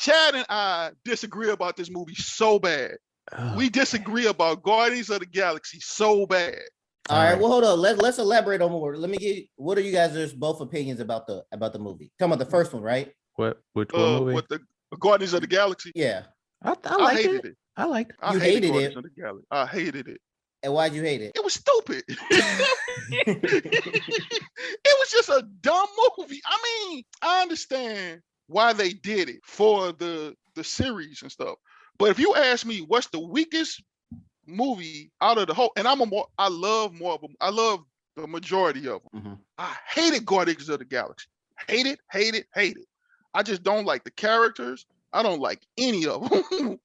Chad and I disagree about this movie so bad. Oh, We disagree about Guardians of the Galaxy so bad. All right, well, hold on. Let's elaborate on more. Let me get. What are you guys' both opinions about the movie? Talking about the first one, right? Which movie? With the Guardians of the Galaxy. Yeah, I hated it. I liked it. I hated Guardians of the Galaxy. I hated it. And why'd you hate it? It was stupid. It was just a dumb movie. I mean, I understand why they did it for the series and stuff. But if you ask me what's the weakest movie out of the whole, and I love more of them. I love the majority of them. Mm-hmm. I hated Guardians of the Galaxy. Hate it. I just don't like the characters. I don't like any of them.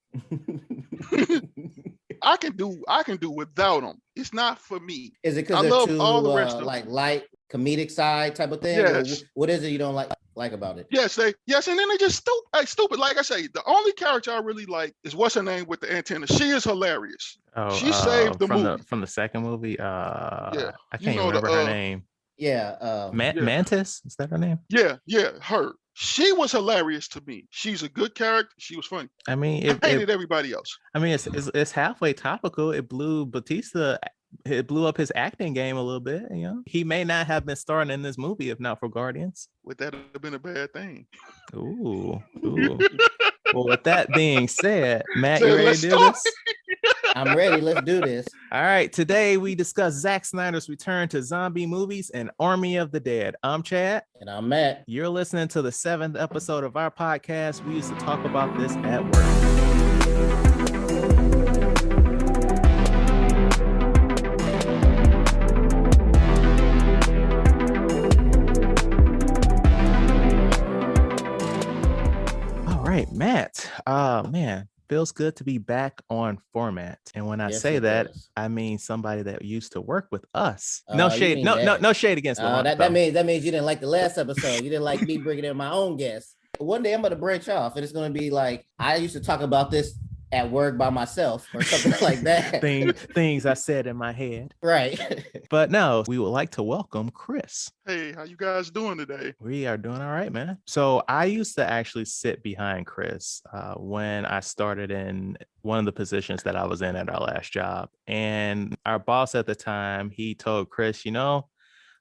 I can do without them. It's not for me. Is it because they're too all the rest of like light comedic side type of thing? Yes. What is it you don't like about it? Yes, and then they just stupid. Like I say, the only character I really like is what's her name with the antenna. She is hilarious. Oh, she saved the movie from the second movie. Yeah, I can't remember her name. Yeah, Mantis, is that her name? Yeah, her. She was hilarious to me. She's a good character. She was funny. I mean, I hated everybody else. I mean, it's halfway topical. It blew Batista. It blew up his acting game a little bit. You know, he may not have been starring in this movie if not for Guardians. Would that have been a bad thing? Ooh. Well, with that being said, Matt, you ready to do this? I'm ready. Let's do this. All right. Today we discuss Zack Snyder's return to zombie movies and Army of the Dead. I'm Chad. And I'm Matt. You're listening to the 7th episode of our podcast. We used to talk about this at work. Matt, man, feels good to be back on format. And when I say that, I mean somebody that used to work with us. No shade, no shade against that means you didn't like the last episode. You didn't like me bringing in my own guests. One day I'm going to branch off, and it's going to be like I used to talk about this at work by myself or something like that. Things I said in my head. Right. But no, we would like to welcome Chris. Hey, how you guys doing today? We are doing all right, man. So I used to actually sit behind Chris when I started in one of the positions that I was in at our last job. And our boss at the time, he told Chris, I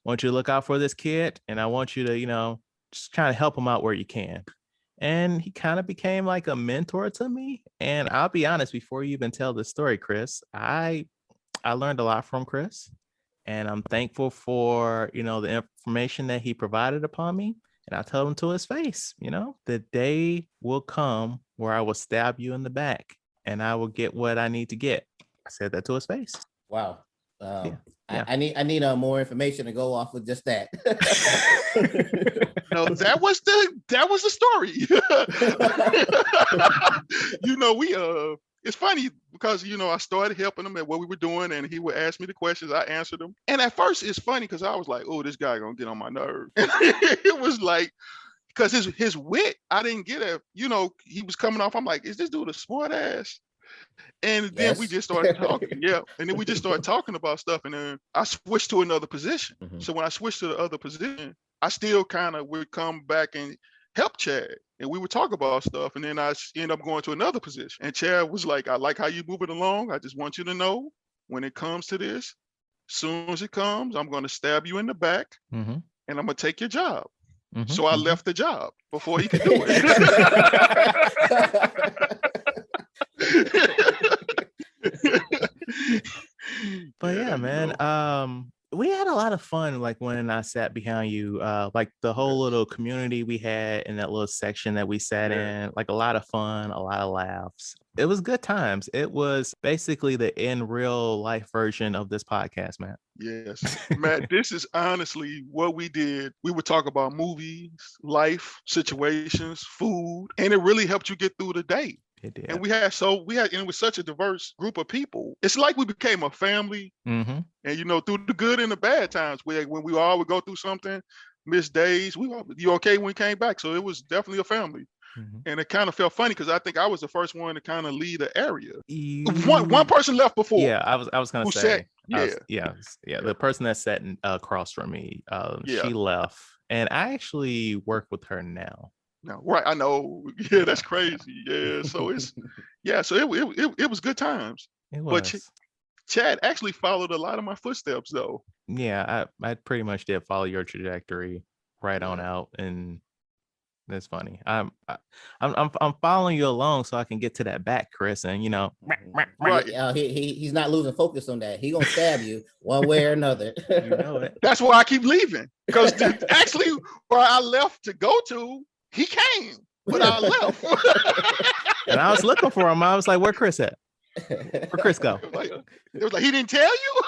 want you to look out for this kid, and I want you to, just kind of help him out where you can. And he kind of became like a mentor to me. And I'll be honest, before you even tell the story, Chris, I learned a lot from Chris. And I'm thankful for, the information that he provided upon me. And I told him to his face, the day will come where I will stab you in the back and I will get what I need to get. I said that to his face. Wow. Yeah. I need more information to go off with just that. No, that was the story. It's funny because I started helping him at what we were doing, and he would ask me the questions, I answered them. And at first it's funny because I was like, oh, this guy gonna get on my nerves. It was like, because his wit, I didn't get it. He was coming off. I'm like, is this dude a smart ass? And then we just started talking. Yeah. And then we just started talking about stuff. And then I switched to another position. Mm-hmm. So when I switched to the other position, I still kind of would come back and help Chad. And we would talk about stuff. And then I end up going to another position. And Chad was like, I like how you move it along. I just want you to know when it comes to this, as soon as it comes, I'm going to stab you in the back, mm-hmm. and I'm going to take your job. Mm-hmm. So I left the job before he could do it. But yeah, man, we had a lot of fun, like when I sat behind you, like the whole little community we had in that little section that we sat in, like a lot of fun, a lot of laughs. It was good times. It was basically the in real life version of this podcast, Matt. Yes, Matt, this is honestly what we did. We would talk about movies, life, situations, food, and it really helped you get through the day. It did. And and it was such a diverse group of people. It's like we became a family. Mm-hmm. And through the good and the bad times, when we all would go through something, missed days, you okay when we came back. So it was definitely a family. Mm-hmm. And it kind of felt funny because I think I was the first one to kind of lead the area. One person left before. Yeah, I was gonna say. The person that sat across from me, she left, and I actually work with her now. No, right. I know. Yeah, that's crazy. Yeah. So it was good times. It But was. Chad actually followed a lot of my footsteps though. Yeah, I pretty much did follow your trajectory right on Yeah. out, and that's funny. I'm following you along so I can get to that back, Chris, and Right. He's not losing focus on that. He gonna stab you one way or another. you know it. That's why I keep leaving. Because actually where I left to go to, he came, but I left. And I was looking for him. I was like, where Chris at? Where Chris go? It was like he didn't tell you.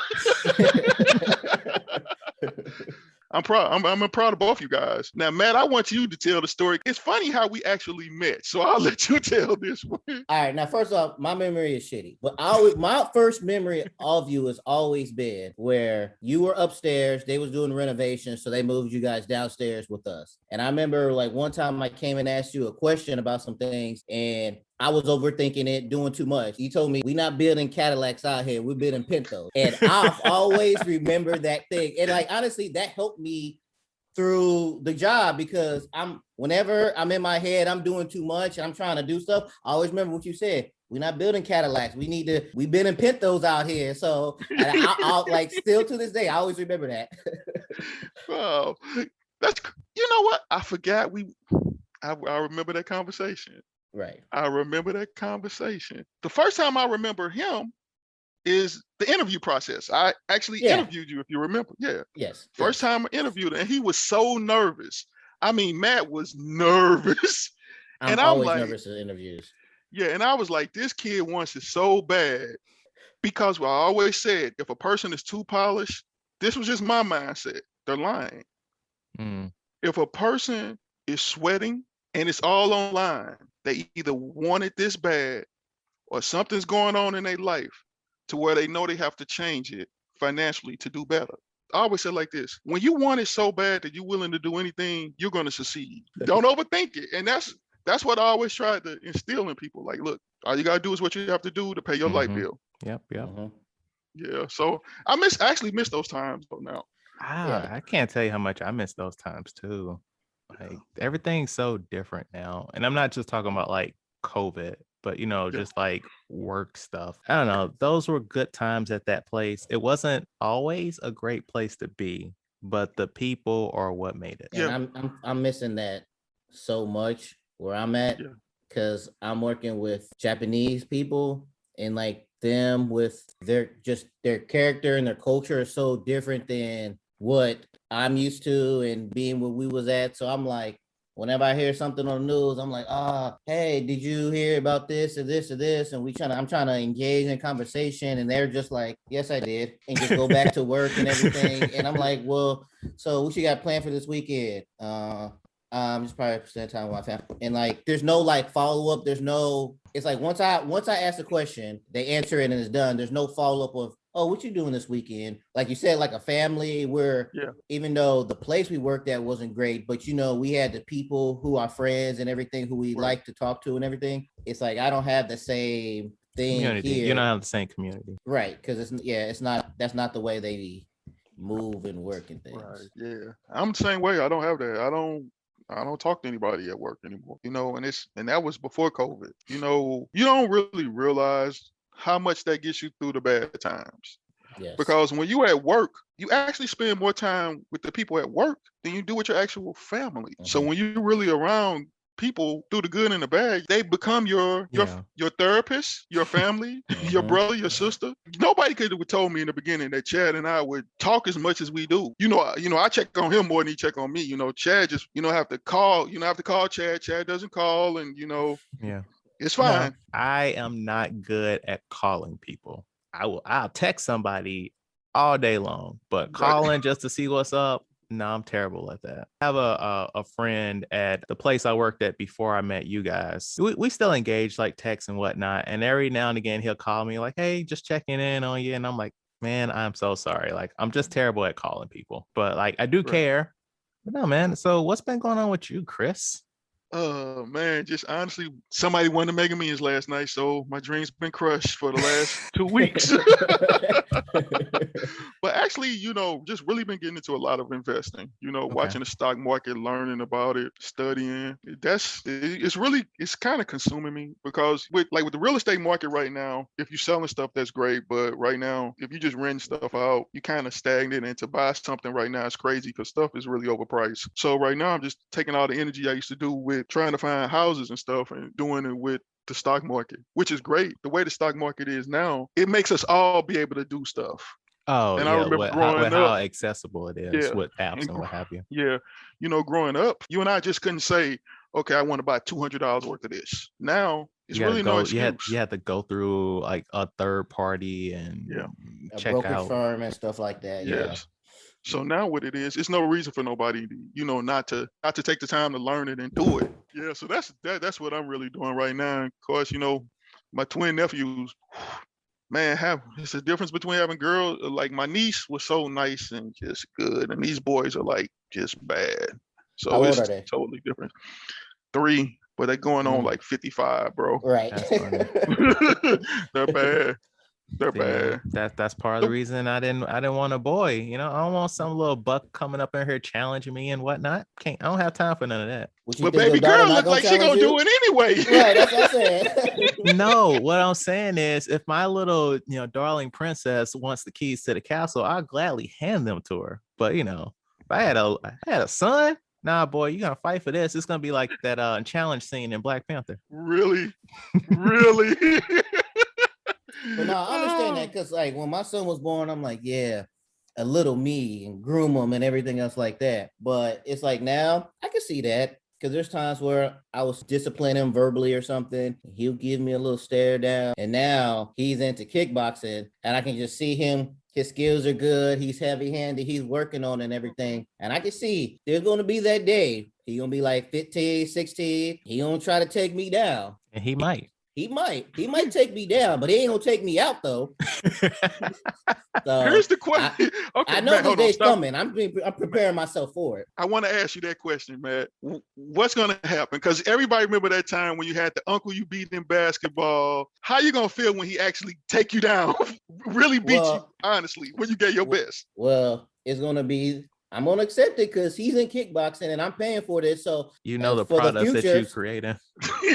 I'm proud. I'm proud of both you guys. Now, Matt, I want you to tell the story. It's funny how we actually met, so I'll let you tell this one. All right, now first off, my memory is shitty, but my first memory of you has always been where you were upstairs, they was doing renovations, so they moved you guys downstairs with us. And I remember like one time I came and asked you a question about some things, and I was overthinking it, doing too much. You told me we're not building Cadillacs out here, we're building Pintos. And I've always remembered that thing. And like honestly, that helped me through the job because whenever I'm in my head, I'm doing too much and I'm trying to do stuff. I always remember what you said. We're not building Cadillacs. We've been in Pintos out here. So I'll like still to this day, I always remember that. Wow. That's, you know what? I forgot I remember that conversation. Right. I remember that conversation. The first time I remember him is the interview process. I actually interviewed you, if you remember. Yeah. Yes. First time I interviewed him, and he was so nervous. I mean, Matt was nervous. I'm always like, nervous at interviews. Yeah, and I was like, this kid wants it so bad. Because I always said, if a person is too polished, this was just my mindset, they're lying. If a person is sweating and it's all online, they either want it this bad or something's going on in their life to where they know they have to change it financially to do better. I always say like this, when you want it so bad that you're willing to do anything, you're going to succeed. Don't overthink it. And that's what I always try to instill in people. Like, look, all you got to do is what you have to do to pay your light bill. Yep. Yeah. So I actually miss those times now. I can't tell you how much I miss those times too. Like everything's so different now. And I'm not just talking about like COVID, but just like work stuff. I don't know. Those were good times at that place. It wasn't always a great place to be, but the people are what made it. And I'm missing that so much where I'm at because I'm working with Japanese people and like them with their character and their culture is so different than what I'm used to and being where we was at. So I'm like, whenever I hear something on the news, I'm like, hey, did you hear about this or this or this? And I'm trying to engage in conversation, and they're just like, yes, I did, and just go back to work and everything. And I'm like, well, so what you got planned for this weekend? Just probably spend time with my family. And like, there's no like follow up. It's like once I ask the question, they answer it and it's done. There's no follow up of, oh, what you doing this weekend? Like you said, like a family where even though the place we worked at wasn't great, but we had the people who are friends and everything who we like to talk to and everything. It's like, I don't have the same thing community. Here. You don't have the same community. Right. Cause that's not the way they move and work and things. Right. Yeah. I'm the same way. I don't have that. I don't talk to anybody at work anymore, and that was before COVID. You don't really realize how much that gets you through the bad times. Yes. Because when you at work, you actually spend more time with the people at work than you do with your actual family. Mm-hmm. So when you're really around people through the good and the bad, they become your therapist, your family, your brother, your sister. Nobody could have told me in the beginning that Chad and I would talk as much as we do. I check on him more than he check on me. Chad just, have to call, Chad. Chad doesn't call, and it's fine. No, I am not good at calling people. I'll text somebody all day long, but calling just to see what's up, no, I'm terrible at that. I have a friend at the place I worked at before I met you guys. We still engage like text and whatnot. And every now and again, he'll call me like, hey, just checking in on you. And I'm like, man, I'm so sorry. Like, I'm just terrible at calling people. But like, I do care. But no, man. So what's been going on with you, Chris? Man, just honestly, somebody won the Mega Millions last night, so my dream's been crushed for the last 2 weeks. But actually, just really been getting into a lot of investing. Watching the stock market, learning about it, studying. It's kind of consuming me because with the real estate market right now, if you're selling stuff, that's great. But right now, if you just rent stuff out, you kind of stagnant. And to buy something right now is crazy because stuff is really overpriced. So right now, I'm just taking all the energy I used to do with trying to find houses and stuff and doing it with the stock market, which is great. The way the stock market is now, it makes us all be able to do stuff. Oh, and yeah. I remember growing How up, accessible it is yeah, with apps and and what have you. yeah, growing up, you and I just couldn't say, okay, I want to buy $200 worth of this. Now it's really no excuse. You had to go through like a third party and a check brokerage out. firm and stuff like that. Yeah. Yes. So now what it is, it's no reason for nobody to, not to take the time to learn it and do it. Yeah. So that's what I'm really doing right now. Of course, my twin nephews, man, it's a difference between having girls. Like my niece was so nice and just good, and these boys are like just bad. So How old it's are they? totally different. 3, but they're going on like 55, bro. Right. They're bad. They're Yeah, bad. that's part of the reason I didn't want a boy. I don't want some little buck coming up in here challenging me and whatnot. I don't have time for none of that. But baby girl look like she gonna do it anyway. Right, that's what I'm saying. No, what I'm saying is, if my little darling princess wants the keys to the castle, I'll gladly hand them to her. But if I had a son, nah, boy, you gonna fight for this. It's gonna be like that challenge scene in Black Panther. Really? Really? But no, I understand that because like when my son was born, I'm like, yeah, a little me and groom him and everything else like that. But it's like now I can see that because there's times where I was disciplining him verbally or something. He'll give me a little stare down. And now he's into kickboxing and I can just see him. His skills are good. He's heavy handed. He's working on it and everything. And I can see there's going to be that day. He's going to be like 15, 16. He going to try to take me down. And he might. He might take me down, but he ain't gonna take me out though. So here's the question. I know the day's coming. I'm preparing myself for it. I want to ask you that question, man. What's gonna happen? Because everybody remember that time when you had the uncle you beat in basketball. How you gonna feel when he actually take you down? Really beat you, honestly, when you get your best? Well, it's gonna be. I'm gonna accept it because he's in kickboxing and I'm paying for this. So the products that you creating.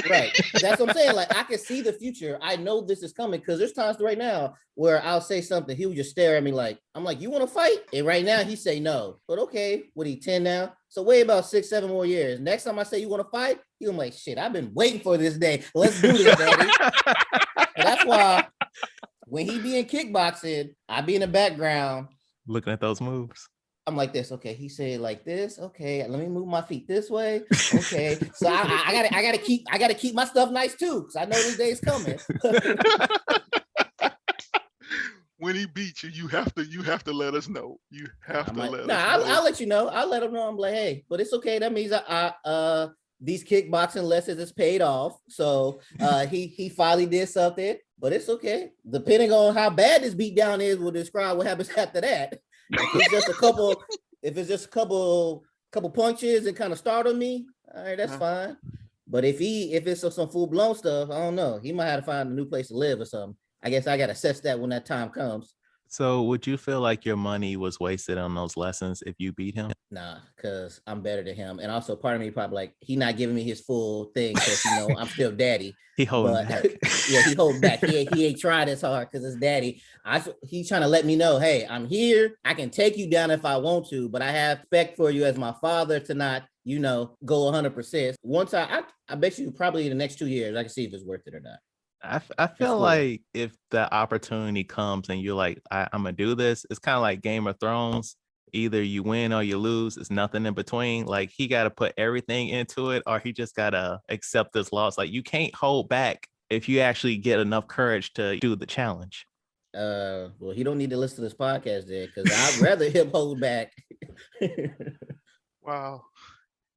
Right. That's what I'm saying. Like I can see the future. I know this is coming because there's times right now where I'll say something, he would just stare at me like, I'm like, you want to fight? And right now he say no. But okay, what he 10 now? So wait about 6-7 more years. Next time I say you want to fight, he'll be like, shit, I've been waiting for this day. Let's do this, daddy. And that's why when he be in kickboxing, I be in the background looking at those moves. I'm like this. Okay, he said like this. Okay, let me move my feet this way. Okay, so I gotta keep my stuff nice too, because I know this day's coming. When he beats you, you have to let us know. You have to let us know. I'll let you know. I'll let him know. I'm like, hey, but it's okay. That means these kickboxing lessons is paid off. So he finally did something, but it's okay. Depending on how bad this beatdown is, will describe what happens after that. If it's just a couple punches and kind of startle me, all right, that's fine. But if it's some full blown stuff, I don't know. He might have to find a new place to live or something. I guess I gotta assess that when that time comes. So would you feel like your money was wasted on those lessons if you beat him? Nah, because I'm better than him. And also part of me probably like, he not giving me his full thing because, I'm still daddy. He holding back. Yeah, he holding back. He ain't tried as hard because it's daddy. He's trying to let me know, hey, I'm here. I can take you down if I want to, but I have respect for you as my father to not, go 100%. Once I bet you probably in the next 2 years, I can see if it's worth it or not. I feel like if the opportunity comes and you're like, I'm gonna do this, it's kind of like Game of Thrones. Either you win or you lose. It's nothing in between. Like he got to put everything into it, or he just gotta accept this loss. Like you can't hold back if you actually get enough courage to do the challenge. Well, he don't need to listen to this podcast then, because I'd rather him hold back. Wow.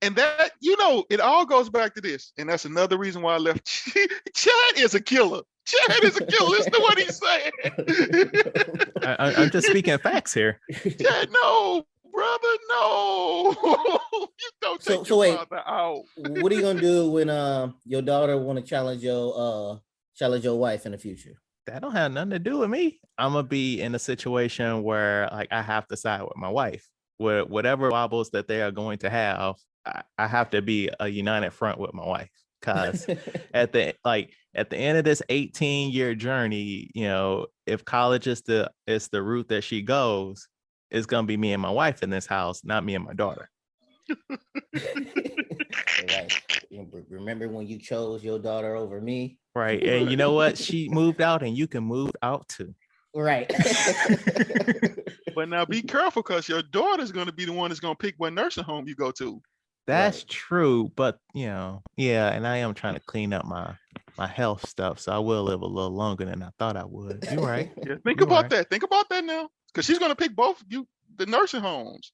And that, it all goes back to this. And that's another reason why I left. Chad is a killer. Chad is a killer. Listen to what he's saying. I'm just speaking facts here. Chad, no, brother, no. You don't take your wait, father out. what are you gonna do when your daughter want to challenge your wife in the future? That don't have nothing to do with me. I'm gonna be in a situation where like I have to side with my wife. Where whatever wobbles that they are going to have, I have to be a united front with my wife. Because at the end of this 18-year journey, if college is the route that she goes, it's gonna be me and my wife in this house, not me and my daughter. Right. Remember when you chose your daughter over me? Right. And you know what? She moved out and you can move out too. Right. But now be careful because your daughter's going to be the one that's going to pick what nursing home you go to. That's true. But, yeah. And I am trying to clean up my health stuff. So I will live a little longer than I thought I would. You're right. Yeah, think about that. Think about that now. Because she's going to pick both the nursing homes.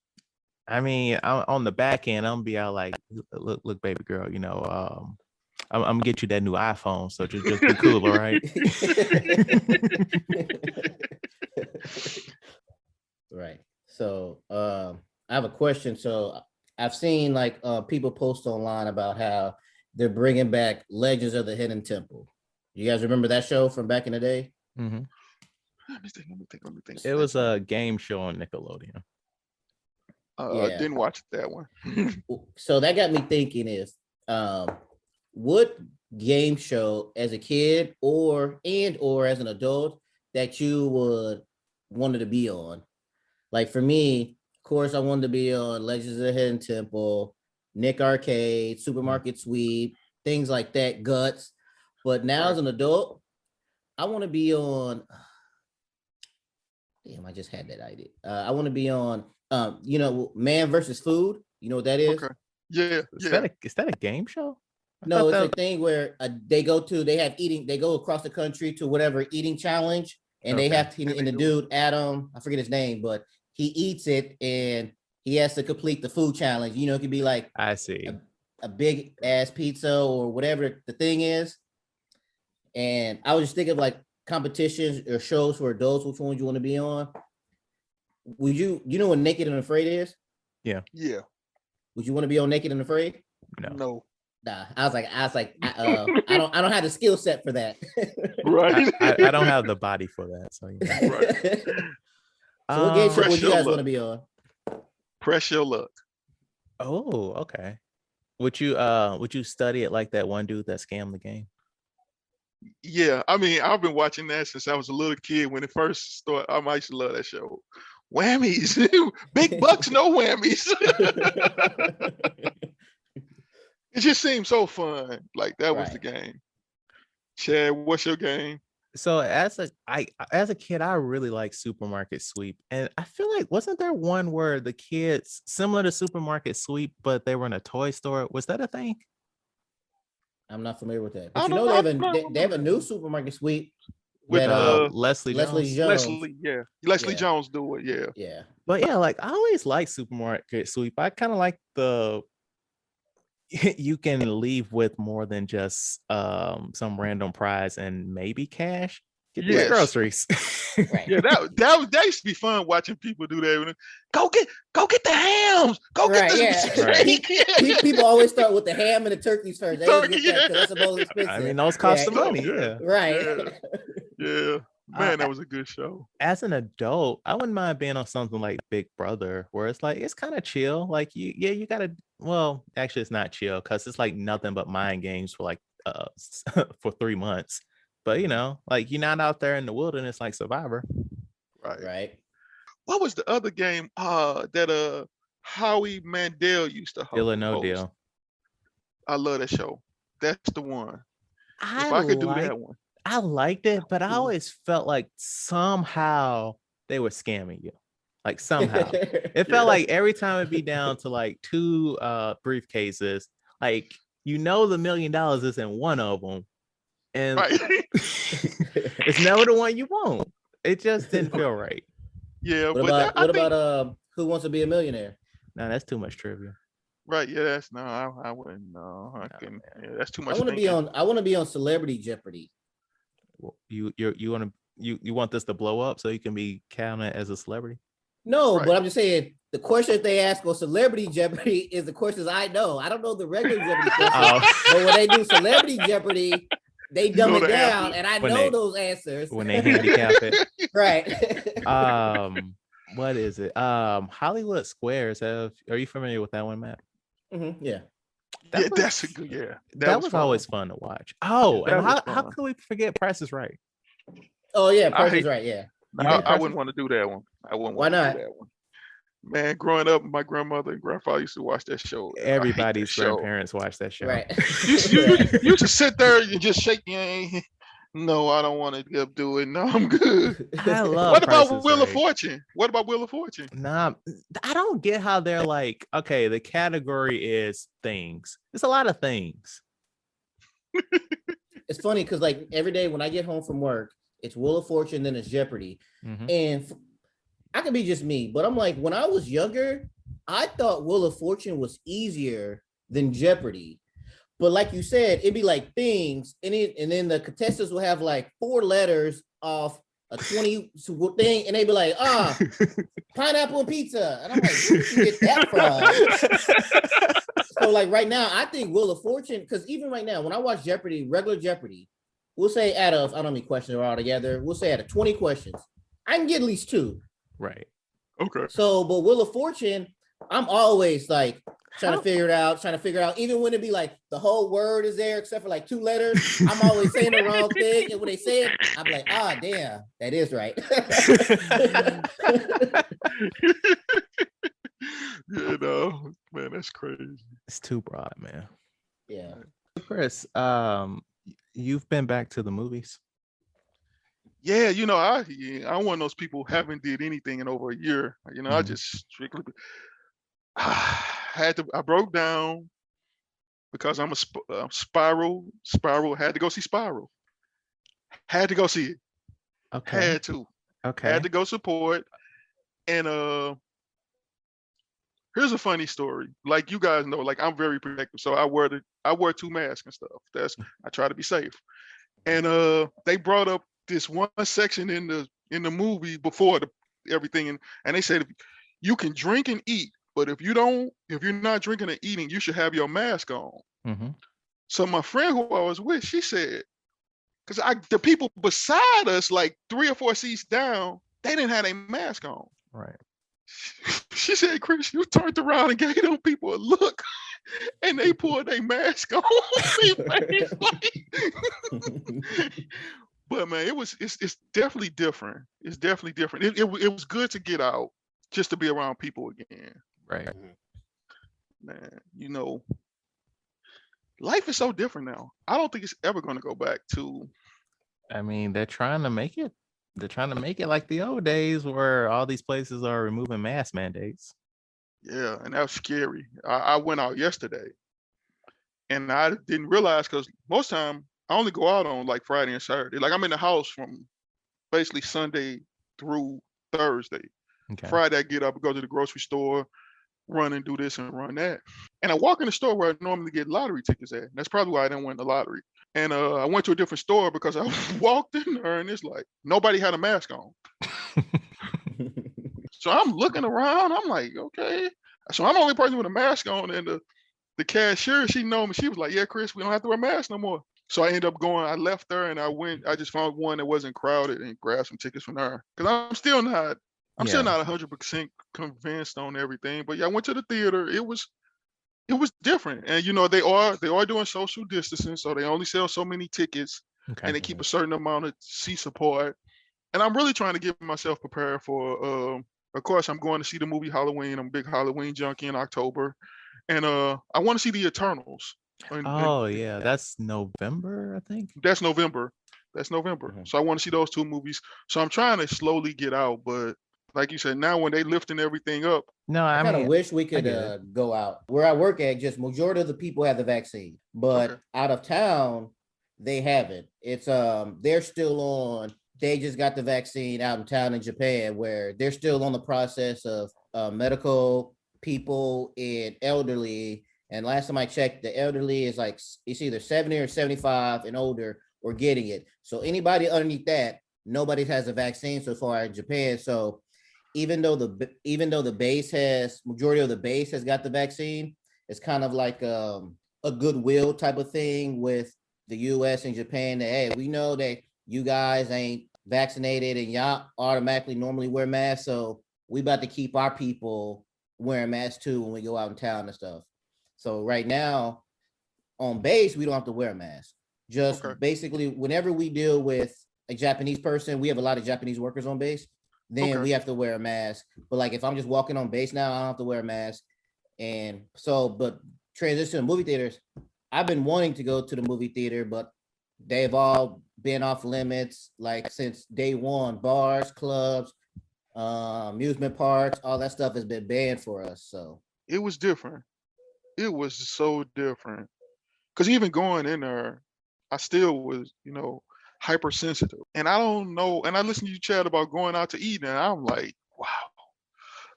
I mean, on the back end, I'm gonna be out like, look, baby girl, I'm gonna get you that new iPhone, so just be cool, all right? Right. So I have a question. So I've seen like people post online about how they're bringing back Legends of the Hidden Temple. You guys remember that show from back in the day? Mm-hmm. Let me think. It was a game show on Nickelodeon. Didn't watch that one. So that got me thinking is what game show as a kid or as an adult that you would wanted to be on? Like for me, of course, I wanted to be on Legends of the Hidden Temple, Nick Arcade, Supermarket Sweep, things like that, Guts. But now as an adult, I want to be on. Damn, I just had that idea. I want to be on. Man versus Food. You know what that is? Okay. Yeah. Is that a game show? No, it's a thing where they go across the country to whatever eating challenge, and they have to. And the dude Adam, I forget his name, but he eats it, and he has to complete the food challenge. It could be like I see a big ass pizza or whatever the thing is. And I was just thinking of like competitions or shows for adults. Which one would you want to be on? Would you know what Naked and Afraid is? Yeah. Would you want to be on Naked and Afraid? No. Nah. I was like, I don't have the skill set for that. Right. I don't have the body for that. So Right. So what game show would you guys want to be on? Press your luck. Oh, okay. Would you study it like that one dude that scammed the game? Yeah, I mean, I've been watching that since I was a little kid when it first started. I used to love that show. Whammies, big bucks, no whammies. It just seemed so fun. Like that was the game. Chad, what's your game? So as a kid, I really liked Supermarket Sweep, and I feel like wasn't there one where the kids similar to Supermarket Sweep, but they were in a toy store? Was that a thing? I'm not familiar with that, but they have a new Supermarket Sweep with Leslie Jones. Leslie Jones do it. Yeah. But yeah, like I always liked Supermarket Sweep. I kind of like you can leave with more than just some random prize and maybe cash. Get these groceries. Right. Yeah, that used to be fun watching people do that. Go get the hams. Go get the People always start with the ham and the turkeys first. They get that because that's the most expensive. I mean, those cost the money. Yeah. Right. Yeah. Man, that was a good show. As an adult, I wouldn't mind being on something like Big Brother, where it's like it's kind of chill. Like you gotta. Well, actually, it's not chill because it's like nothing but mind games for like for 3 months. But like you're not out there in the wilderness like Survivor. Right. What was the other game that Howie Mandel used to host? Deal or No Deal. I love that show. That's the one. If I could do that one. I liked it, but I always felt like somehow they were scamming you. Like somehow. It felt like every time it'd be down to like 2 briefcases, like the $1 million is in one of them. And it's never the one you want. It just didn't feel right. Yeah. What about Who Wants to Be a Millionaire? No, that's too much trivia. Right. Yeah. I wouldn't. No, I couldn't. Yeah, that's too much. I want to be on Celebrity Jeopardy. Well, you want this to blow up so you can be counted as a celebrity? No, but I'm just saying the questions they ask on Celebrity Jeopardy is the questions I know. I don't know the regular Jeopardy questions, but when they do Celebrity Jeopardy, they dumb it down, and I know those answers. When they handicap it. Right. What is it? Hollywood Squares. Are you familiar with that one, Matt? Mm-hmm. Yeah. That's a good. Yeah, that was always fun to watch. Oh, and how could we forget Price is Right? Oh yeah, Price is Right. Yeah. I wouldn't want to do that one. I wouldn't. Why not? Do that one. Man, growing up, my grandmother and grandfather used to watch that show. Everybody's grandparents watch that show. Right. You just sit there and just shake your hand. No, I don't want to do it. No, I'm good. I love. What about Wheel of Fortune? What about Wheel of Fortune? Nah, I don't get how they're like, okay, the category is things. It's a lot of things. It's funny because like every day when I get home from work, it's Wheel of Fortune, then it's Jeopardy. Mm-hmm. And I could be just me, but I'm like, when I was younger, I thought Wheel of Fortune was easier than Jeopardy. But like you said, it'd be like things, and then the contestants will have like 4 letters off a 20 thing, and they'd be like, pineapple pizza. And I'm like, where did you get that from? So like right now, I think Wheel of Fortune, because even right now, when I watch Jeopardy, regular Jeopardy, we'll say out of, I don't know how many questions are all together, we'll say out of 20 questions, I can get at least 2. Right. Okay. So, but Wheel of Fortune, I'm always like, trying to figure it out, even when it be like the whole word is there except for like 2 letters. I'm always saying the wrong thing, and when they say it, I'm like, damn, that is right. Man, that's crazy. It's too broad, man. Yeah. Chris, you've been back to the movies? Yeah, I'm one of those people who haven't did anything in over a year. I just strictly I broke down because I'm a Spiral. Had to go see Spiral. Had to go see it. Okay. Had to. Okay. Had to go support. And here's a funny story. Like you guys know, like I'm very protective, so I wear 2 masks and stuff. I try to be safe. And they brought up this one section in the movie before everything, and they said you can drink and eat. But if you're not drinking and eating, you should have your mask on. Mm-hmm. So my friend who I was with, she said, because the people beside us, like 3 or 4 seats down, they didn't have a mask on. Right. She said, Chris, you turned around and gave them people a look, and they pulled their mask on. But man, it's definitely different. It's definitely different. It was good to get out just to be around people again. Right. Man, life is so different now. I don't think it's ever going to go back to. I mean, they're trying to make it. They're trying to make it like the old days where all these places are removing mask mandates. Yeah, and that was scary. I went out yesterday, and I didn't realize because most time I only go out on like Friday and Saturday. Like I'm in the house from basically Sunday through Thursday. Okay. Friday I get up and go to the grocery store, run and do this and run that. And I walk in the store where I normally get lottery tickets at. That's probably why I didn't win the lottery. And I went to a different store because I walked in there and it's like nobody had a mask on. So I'm looking around. I'm like, okay. So I'm the only person with a mask on, and the cashier, she know me. She was like, yeah, Chris, we don't have to wear masks no more. So I ended up going. I left there and I just found one that wasn't crowded and grabbed some tickets from there. Because I'm still not 100% convinced on everything. But yeah, I went to the theater. It was different. And they are doing social distancing, so they only sell so many tickets, and they keep a certain amount of seats apart. And I'm really trying to get myself prepared for of course I'm going to see the movie Halloween. I'm a big Halloween junkie in October. And I want to see the Eternals. That's November, I think. That's November. Mm-hmm. So I want to see those 2 movies. So I'm trying to slowly get out, but like you said, now when they lifting everything up. No, I kind of wish we could go out. Where I work at, just majority of the people have the vaccine, but out of town, they haven't. It's they're still on. They just got the vaccine out in town in Japan, where they're still on the process of medical people and elderly. And last time I checked, the elderly is like it's either 70 or 75 and older or getting it. So anybody underneath that, nobody has a vaccine so far in Japan. So even though the majority of the base has got the vaccine, it's kind of like a goodwill type of thing with the U.S. and Japan. That hey, we know that you guys ain't vaccinated and y'all automatically normally wear masks, so we about to keep our people wearing masks too when we go out in town and stuff. So right now on base, we don't have to wear a mask. Just basically whenever we deal with a Japanese person, we have a lot of Japanese workers on base, then we have to wear a mask. But like if I'm just walking on base now, I don't have to wear a mask. And so, but transition to movie theaters, I've been wanting to go to the movie theater, but they've all been off limits like since day one. Bars, clubs, amusement parks, all that stuff has been banned for us. So it was different. It was so different. Because even going in there, I still was, hypersensitive. And I don't know. And I listened to you chat about going out to eat, and I'm like, wow,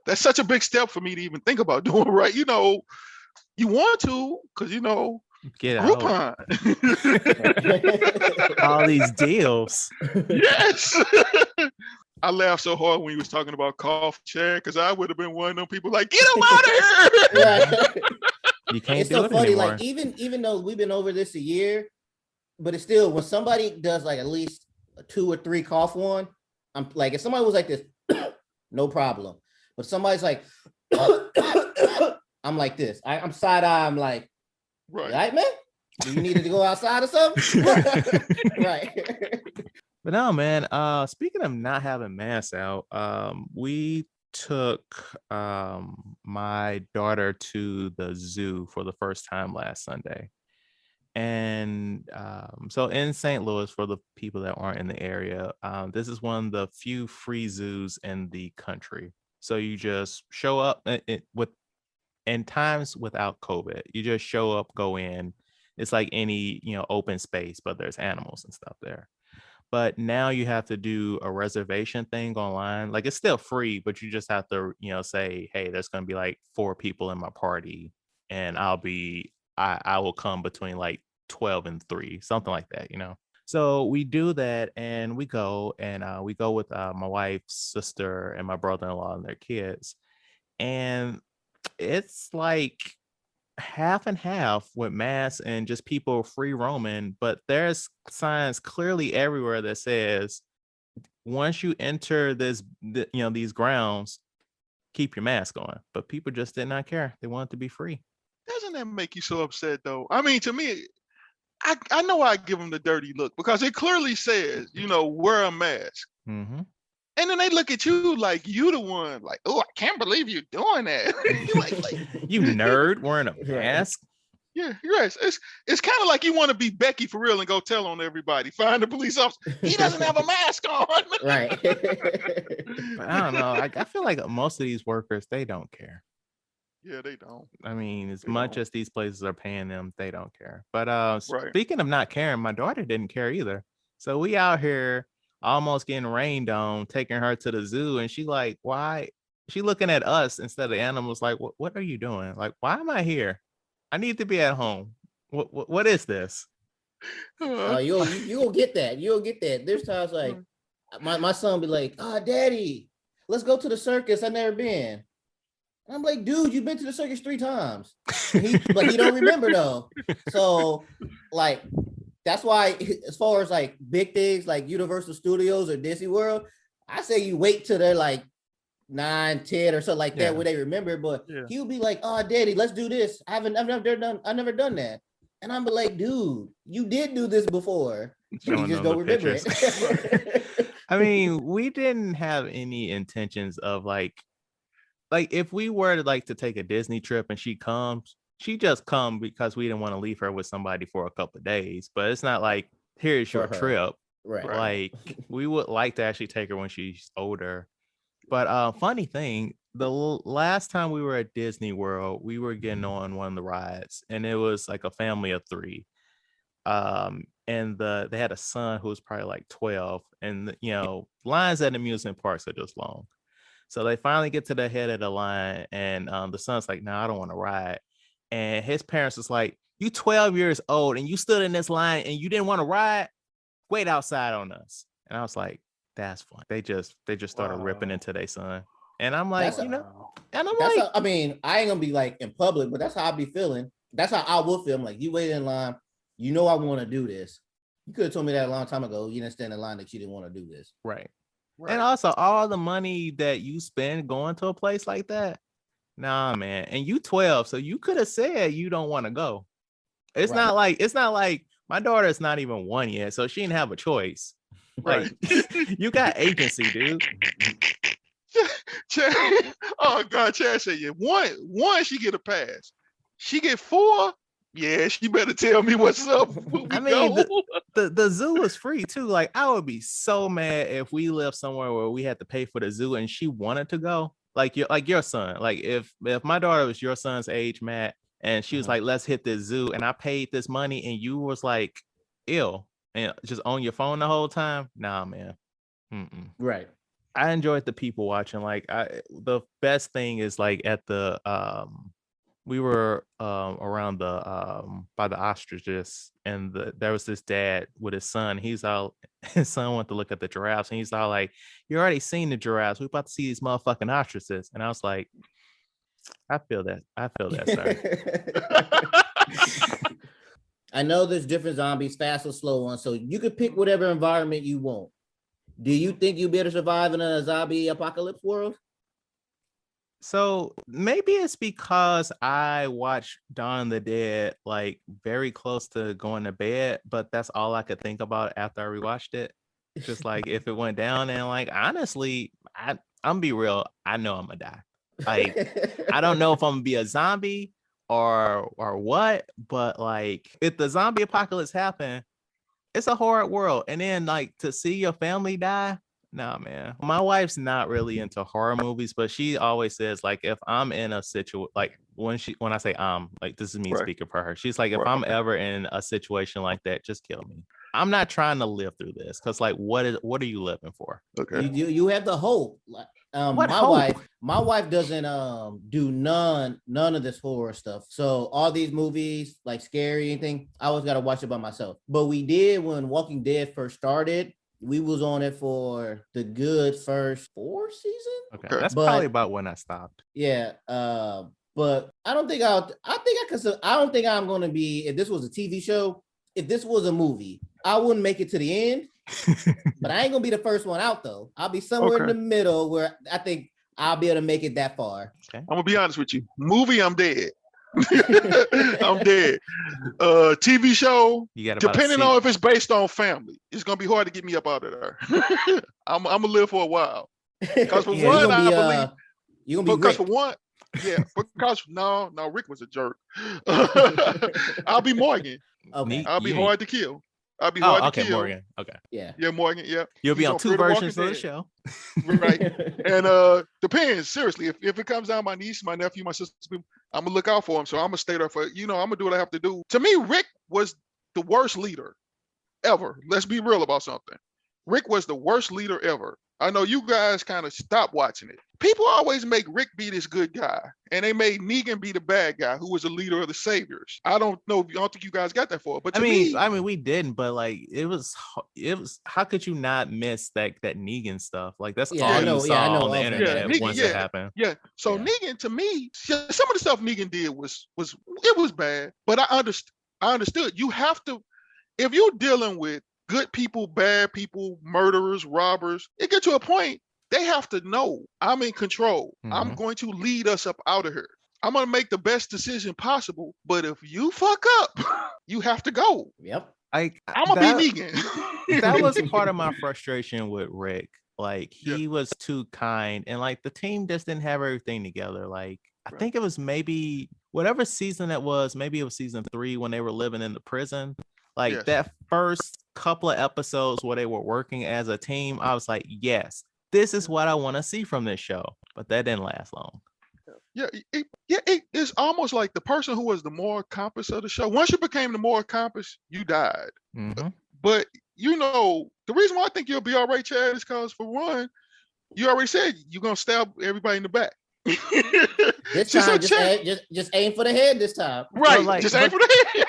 that's such a big step for me to even think about doing, right? You want to, because, get Groupon. All these deals. Yes. I laughed so hard when he was talking about coffee chat, because I would have been one of them people like, get him out of here. You can't it's do so it funny, anymore. like even though we've been over this a year, but it's still when somebody does like at least a 2 or 3 cough one, I'm like, if somebody was like this, no problem. But somebody's like, I'm like this. I'm side eye. I'm like, right, man? Do you needed to go outside or something? Right. But no, man. Speaking of not having masks out, we took my daughter to the zoo for the first time last Sunday. And so in St. Louis, for the people that aren't in the area, this is one of the few free zoos in the country. So you just show up in times without COVID. You just show up, go in. It's like any open space, but there's animals and stuff there. But now you have to do a reservation thing online. Like it's still free, but you just have to say, hey, there's going to be like 4 people in my party, and I will come between like 12 and 3, something like that, So we do that, and we go with my wife's sister and my brother-in-law and their kids. And it's like half and half with masks and just people free roaming. But there's signs clearly everywhere that says, once you enter these grounds, keep your mask on. But people just did not care. They wanted to be free. Doesn't that make you so upset, though? I mean, to me, I know I give them the dirty look, because it clearly says, wear a mask. Mm-hmm. And then they look at you like you the one, like, oh, I can't believe you're doing that. like, you nerd wearing a mask. Yeah, you're right. It's kind of like you want to be Becky for real and go tell on everybody. Find the police officer. He doesn't have a mask on. Right. But I don't know. I feel like most of these workers, they don't care. Yeah, they don't. I mean, as much as these places are paying them, they don't care. But speaking of not caring, my daughter didn't care either. So we out here almost getting rained on, taking her to the zoo, and she like, why? She looking at us instead of the animals like, what are you doing? Like, why am I here? I need to be at home. What is this? You'll get that. You'll get that. There's times like my son be like, Daddy, let's go to the circus. I've never been. I'm like, dude, you've been to the circus 3 times. But he don't remember though. So like, that's why as far as like big things like Universal Studios or Disney World, I say you wait till they're like 9, 10 or something like that where they remember. But he'll be like, Daddy, let's do this. I've never done that. And I'm like, dude, you did do this before. You just don't remember it. I mean, we didn't have any intentions of like if we were to take a Disney trip and she comes, she just come because we didn't want to leave her with somebody for a couple of days. But it's not like, here's your trip. Right. Like we would like to actually take her when she's older. But funny thing, the last time we were at Disney World, we were getting on one of the rides, and it was like a family of 3. And they had a son who was probably like 12, and lines at amusement parks are just long. So they finally get to the head of the line, and the son's like, no, I don't want to ride. And his parents was like, you 12 years old and you stood in this line and you didn't want to ride? Wait outside on us. And I was like, that's fun. They just started ripping into their son. And I'm like, and I'm that's like, I mean, I ain't gonna be like in public, but that's how I be feeling. That's how I will feel. I'm like, you waited in line, I want to do this. You could have told me that a long time ago. You didn't stand in line that you didn't want to do this. Right. And also all the money that you spend going to a place like that. Nah, man. And you 12, so you could have said you don't want to go. It's not like my daughter is not even 1 yet, so she didn't have a choice. Like you got agency, dude. Oh God, Chad said, yeah, one, she get a pass. She get 4. Yeah, she better tell me what's up. I mean, the zoo is free too. Like, I would be so mad if we lived somewhere where we had to pay for the zoo and she wanted to go. Like your son. Like if my daughter was your son's age, Matt, and she was like, let's hit this zoo, and I paid this money, and you was like, ill, and just on your phone the whole time. Nah, man. Right. I enjoyed the people watching. Like the best thing is like at the we were around the by the ostriches, and there was this dad with his son. His son went to look at the giraffes, and he's all like, you already seen the giraffes, we're about to see these motherfucking ostriches. And I was like, I feel that, sir. I know there's different zombies, fast or slow ones, so you could pick whatever environment you want. Do you think you'll be able to survive in a zombie apocalypse world? So maybe it's because I watched Dawn of the Dead like very close to going to bed, but that's all I could think about after I rewatched it. Just like if it went down, and like honestly, I'm be real, I know I'm gonna die. Like I don't know if I'm gonna be a zombie or what, but like if the zombie apocalypse happen, it's a horrid world, and then like to see your family die. Nah, man. My wife's not really into horror movies, but she always says, like, if I'm in a situation, like when I say like this is me speaking for her. She's like, if I'm ever in a situation like that, just kill me. I'm not trying to live through this, because like what are you living for? Okay. You have the hope. What my hope? wife doesn't do none of this horror stuff. So all these movies, like scary anything, I always gotta watch it by myself. But we did when Walking Dead first started. We was on it for the good first 4 seasons. Okay, that's probably about when I stopped. Yeah, but I don't think I'm gonna be, if this was a TV show, if this was a movie, I wouldn't make it to the end. But I ain't gonna be the first one out though. I'll be somewhere in the middle where I think I'll be able to make it that far. Okay. I'm gonna be honest with you. Movie, I'm dead. I'm dead. TV show, depending on if it's based on family, it's gonna be hard to get me up out of there. I'm gonna live for a while. Because for one, I believe you're gonna be because Rick. For one, yeah, because no, Rick was a jerk. I'll be Morgan. Okay. I'll be hard to kill. I'll be hard to kill. Morgan. Okay. Yeah, Morgan. Yeah. You'll be on 2 versions of the show. Right. And depends, seriously. If it comes down my niece, my nephew, my sister, I'm gonna look out for him. So I'm gonna stay there for, I'm gonna do what I have to do. To me, Rick was the worst leader ever. Let's be real about something. Rick was the worst leader ever. I know you guys kind of stopped watching it. People always make Rick be this good guy, and they made Negan be the bad guy who was the leader of the saviors. I don't think you guys got that far. But I mean, we didn't. But like, it was. How could you not miss that Negan stuff? Like that's all you saw on the internet once it happened. Yeah. So Negan, to me, some of the stuff Negan did was bad. But I understood. You have to, if you're dealing with good people, bad people, murderers, robbers, it gets to a point they have to know I'm in control. Mm-hmm. I'm going to lead us up out of here. I'm going to make the best decision possible. But if you fuck up, you have to go. Yep. I'm going to be Negan. That was part of my frustration with Rick. Like he was too kind, and like the team just didn't have everything together. Like I think it was maybe whatever season it was, maybe it was season 3 when they were living in the prison. Like that first couple of episodes where they were working as a team, I was like, yes, this is what I want to see from this show. But that didn't last long. Yeah, it's almost like the person who was the moral compass of the show. Once you became the moral compass, you died. Mm-hmm. But the reason why I think you'll be all right, Chad, is because for one, you already said you're gonna stab everybody in the back. This time, just aim for the head this time. Right, just aim for the head.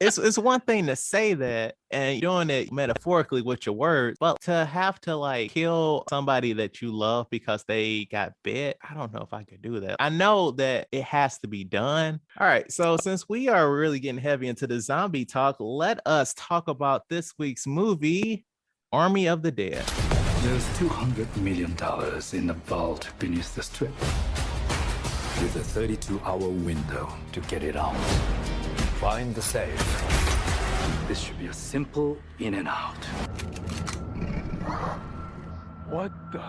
it's one thing to say that and you're doing it metaphorically with your words, but to have to like kill somebody that you love because they got bit, I don't know if I could do that. I know that it has to be done. All right, so since we are really getting heavy into the zombie talk, let us talk about this week's movie, Army of the Dead. There's $200 million in the vault beneath the strip, with a 32-hour window to get it out. Find the safe. This should be a simple in and out. What the?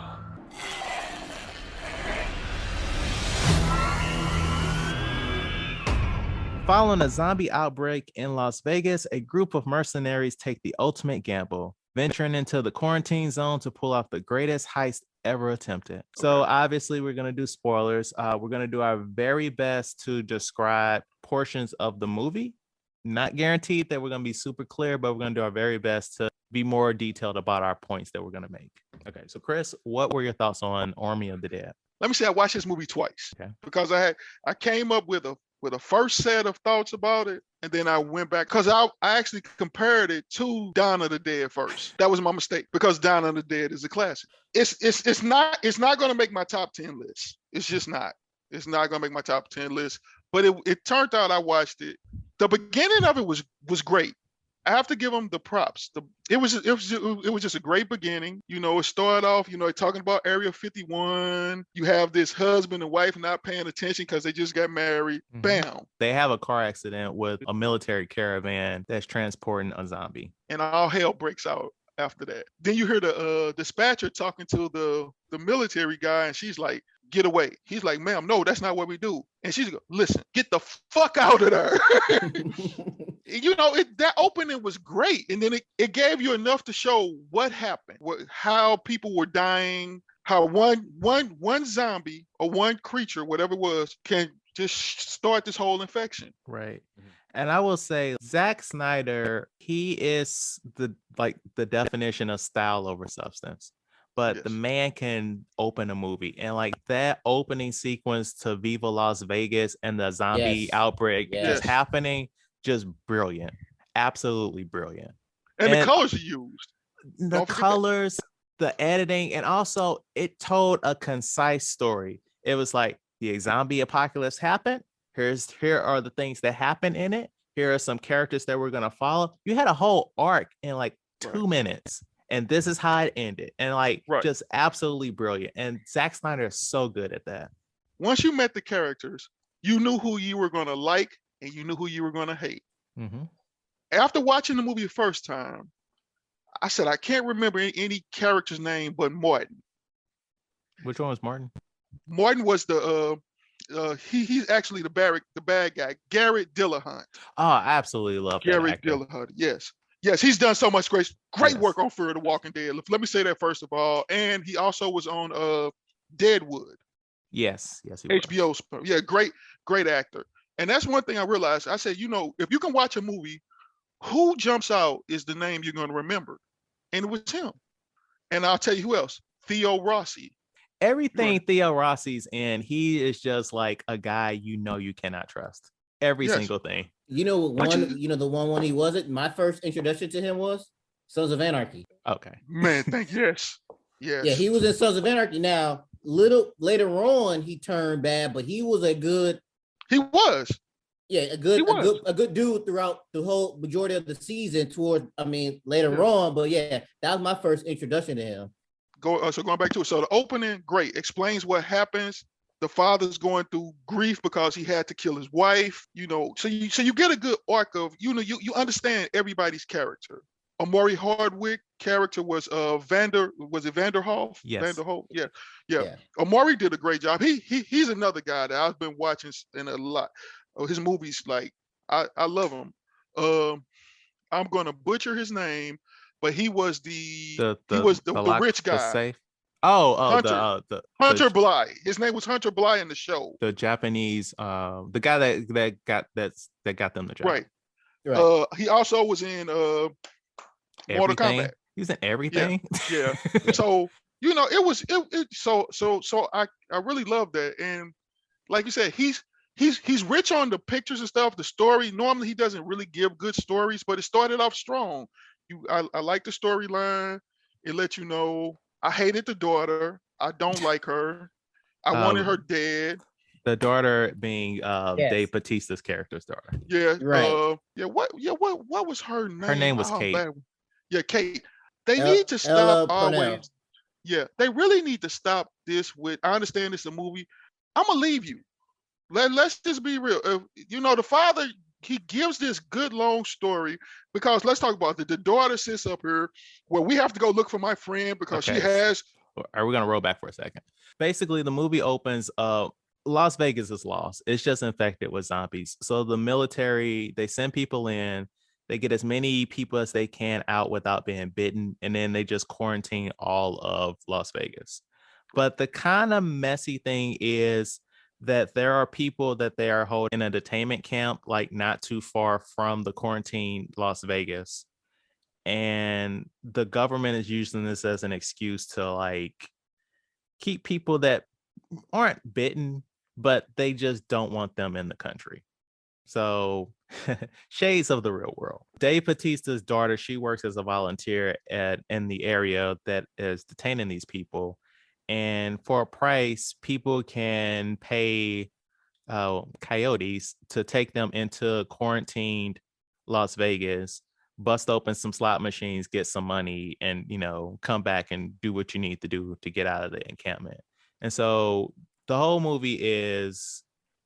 Following a zombie outbreak in Las Vegas, a group of mercenaries take the ultimate gamble, venturing into the quarantine zone to pull off the greatest heist ever attempted. So obviously we're going to do spoilers. We're going to do our very best to describe portions of the movie. Not guaranteed that we're going to be super clear, but we're going to do our very best to be more detailed about our points that we're going to make. Okay, so Chris, what were your thoughts on Army of the Dead? Let me say I watched this movie twice because I came up with a first set of thoughts about it, and then I went back because I actually compared it to Dawn of the Dead first. That was my mistake because Dawn of the Dead is a classic. It's not going to make my top 10 list. It's just not. It's not going to make my top 10 list. But it turned out I watched it. The beginning of it was great. I have to give them the props. It was just a great beginning. You know, it started off, talking about Area 51. You have this husband and wife not paying attention because they just got married. Mm-hmm. Bam. They have a car accident with a military caravan that's transporting a zombie. And all hell breaks out after that. Then you hear the dispatcher talking to the military guy, and she's like, "Get away." He's like, "Ma'am, no, that's not what we do." And she's like, "Listen, get the fuck out of there." That opening was great. And then it gave you enough to show what happened, how people were dying, how one zombie or one creature, whatever it was, can just start this whole infection. Right. And I will say Zack Snyder, he is the definition of style over substance. But the man can open a movie, and like that opening sequence to Viva Las Vegas and the zombie outbreak just happening, just brilliant, absolutely brilliant. And the colors are used, the colors, the editing, and also it told a concise story. It was like the zombie apocalypse happened. Here are the things that happen in it. Here are some characters that we're gonna follow. You had a whole arc in like 2 minutes. And this is how it ended. And just absolutely brilliant. And Zack Snyder is so good at that. Once you met the characters, you knew who you were going to like and you knew who you were going to hate. Mm-hmm. After watching the movie the first time, I said, I can't remember any character's name but Martin. Which one was Martin? Martin was he's actually the bad guy, Garrett Dillahunt. Oh, I absolutely love Garrett Dillahunt, yes. Yes, he's done so much great work on Fear the Walking Dead. Let me say that first of all. And he also was on Deadwood. Yes, he HBO. Was. Yeah, great actor. And that's one thing I realized. I said, if you can watch a movie, who jumps out is the name you're going to remember. And it was him. And I'll tell you who else. Theo Rossi. Everything Theo Rossi's in, he is just like a guy you cannot trust. Every single thing. The one when he wasn't. My first introduction to him was Sons of Anarchy. Okay. Man, yes. Yeah, he was in Sons of Anarchy. Now, little later on, he turned bad, but he was a good. He was. Yeah, a good dude throughout the whole majority of the season. Later on, but yeah, that was my first introduction to him. So going back to it, so the opening, great, explains what happens. The father's going through grief because he had to kill his wife, so you get a good arc of, you understand everybody's character. Amari Hardwick character was Vanderhoff? Yes. Vanderhoff? Yeah. Amari did a great job. He's another guy that I've been watching in a lot of his movies. Like, I love him. I'm gonna butcher his name, but he was the rich guy. Hunter Bly. His name was Hunter Bly in the show. The Japanese, the guy that got them the job. Right. He also was in Mortal Kombat. He's in everything. Yeah. So it was so I really love that. And like you said, he's he's rich on the pictures and stuff. The story, normally he doesn't really give good stories, but it started off strong. I like the storyline. It let you know I hated the daughter. I don't like her. I wanted her dead. The daughter being Yes. Dave Bautista's character's daughter. Yeah. Right. What was her name? Her name was Kate. Bad. Yeah, Kate. They need to stop Ella always. Purnell. Yeah, they really need to stop this with. I understand it's a movie. I'm gonna leave you. Let's just be real. The father, he gives this good long story because let's talk about the daughter sits up here where we have to go look for my friend because she has. Are we gonna roll back for a second? Basically, the movie opens. Las Vegas is lost. It's just infected with zombies. So the military, they send people in. They get as many people as they can out without being bitten, and then they just quarantine all of Las Vegas. But the kind of messy thing is that there are people that they are holding in a detainment camp, like not too far from the quarantine Las Vegas. And the government is using this as an excuse to like keep people that aren't bitten, but they just don't want them in the country. So shades of the real world. Dave Bautista's daughter, she works as a volunteer in the area that is detaining these people. And for a price, people can pay coyotes to take them into quarantined Las Vegas, bust open some slot machines, get some money, and, come back and do what you need to do to get out of the encampment. And so the whole movie is